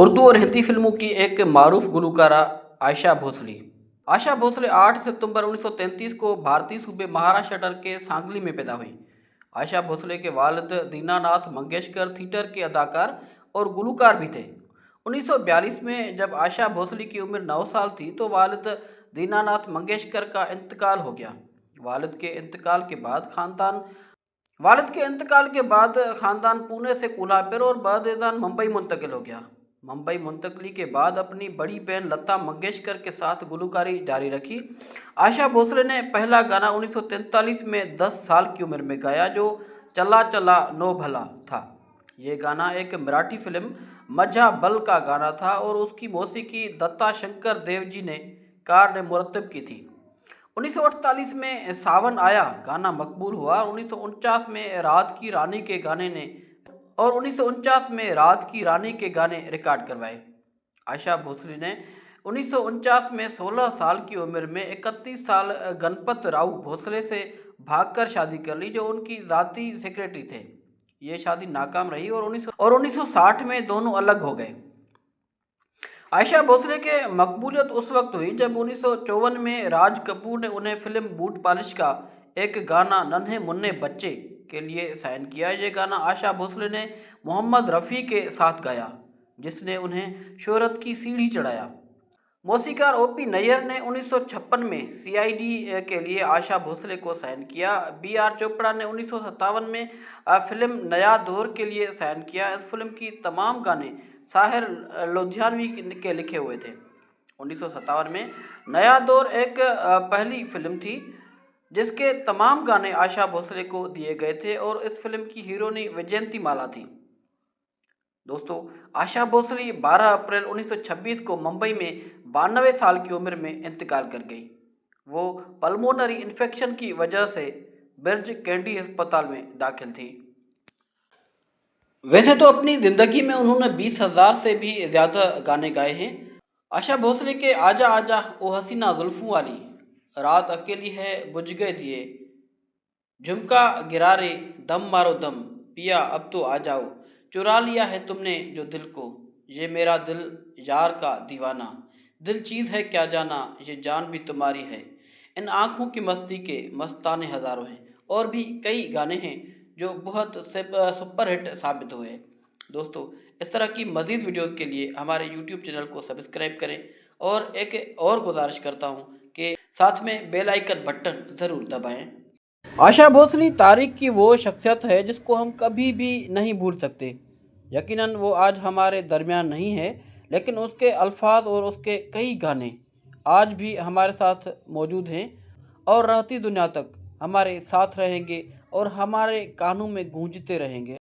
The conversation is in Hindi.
उर्दू और हिंदी फिल्मों की एक मारूफ गुलकारा आयशा भोसले। आयशा भोसले 8 सितंबर 1933 को भारतीय सूबे महाराष्ट्र के सांगली में पैदा हुई। आयशा भोसले के वालिद दीनानाथ मंगेशकर थिएटर के अदाकार और गुलकार भी थे। 1942 में जब आयशा भोसले की उम्र 9 साल थी तो वालिद दीनानाथ मंगेशकर का इंतकाल हो गया। वालिद के इंतकाल के बाद खानदान पुणे से कोल्हापुर और बाद मुंबई मुंतकिल हो गया। मुंबई मुंतकली के बाद अपनी बड़ी बहन लता मंगेशकर के साथ गुलकारी जारी रखी। आयशा भोसले ने पहला गाना 1943 में 10 साल की उम्र में गाया जो चला चला नो भला था। ये गाना एक मराठी फिल्म मजा बल का गाना था और उसकी मौसीकी दत्ता शंकर देव जी ने कार ने मुरत्तब की थी। 1948 में सावन आया गाना मकबूल हुआ। 1949 में रात की रानी के गाने रिकॉर्ड करवाए। आयशा भोसले ने 1949 में 16 साल की उम्र में 31 साल गणपत राव भोसले से भागकर शादी कर ली जो उनकी ज़ाती सेक्रेटरी थे। ये शादी नाकाम रही और 1960 में दोनों अलग हो गए। आयशा भोसले के मकबूलियत उस वक्त हुई जब 1954 में राज कपूर ने उन्हें फिल्म बूट पॉलिश का एक गाना नन्हे मुन्ने बच्चे के लिए साइन किया। ये गाना आयशा भोसले ने मोहम्मद रफ़ी के साथ गाया जिसने उन्हें शोहरत की सीढ़ी चढ़ाया। मौसीकार ओपी नैयर ने 1956 में सीआईडी के लिए आयशा भोसले को साइन किया। बीआर चोपड़ा ने 1957 में फिल्म नया दौर के लिए साइन किया। इस फिल्म की तमाम गाने साहिर लुधियानवी के लिखे हुए थे। 1957 में नया दौर एक पहली फिल्म थी जिसके तमाम गाने आयशा भोसले को दिए गए थे और इस फिल्म की हीरोइन वैजयंती माला थी। दोस्तों, आयशा भोसले 12 अप्रैल 1926 को मुंबई में 92 साल की उम्र में इंतकाल कर गई। वो पल्मोनरी इन्फेक्शन की वजह से ब्रिज कैंडी अस्पताल में दाखिल थी। वैसे तो अपनी ज़िंदगी में उन्होंने 20,000 से भी ज़्यादा गाने गाए हैं। आयशा भोसले के आजा आजा ओ हसीना जुल्फों वाली, रात अकेली है बुझ गए दिए, झुमका गिरा रे दम मारो दम, पिया अब तो आ जाओ, चुरा लिया है तुमने जो दिल को, ये मेरा दिल यार का दीवाना, दिल चीज़ है क्या जाना, ये जान भी तुम्हारी है, इन आँखों की मस्ती के मस्ताने हज़ारों हैं। और भी कई गाने हैं जो बहुत सुपरहिट साबित हुए हैं। दोस्तों, इस तरह की मज़ीद वीडियोज़ के लिए हमारे यूट्यूब चैनल को सब्सक्राइब करें और एक और गुजारिश करता हूँ कि साथ में बेल आइकन बटन ज़रूर दबाएं। आयशा भोसले तारीख की वो शख्सियत है जिसको हम कभी भी नहीं भूल सकते। यकीनन वो आज हमारे दरमियान नहीं है, लेकिन उसके अल्फाज और उसके कई गाने आज भी हमारे साथ मौजूद हैं और रहती दुनिया तक हमारे साथ रहेंगे और हमारे कानों में गूंजते रहेंगे।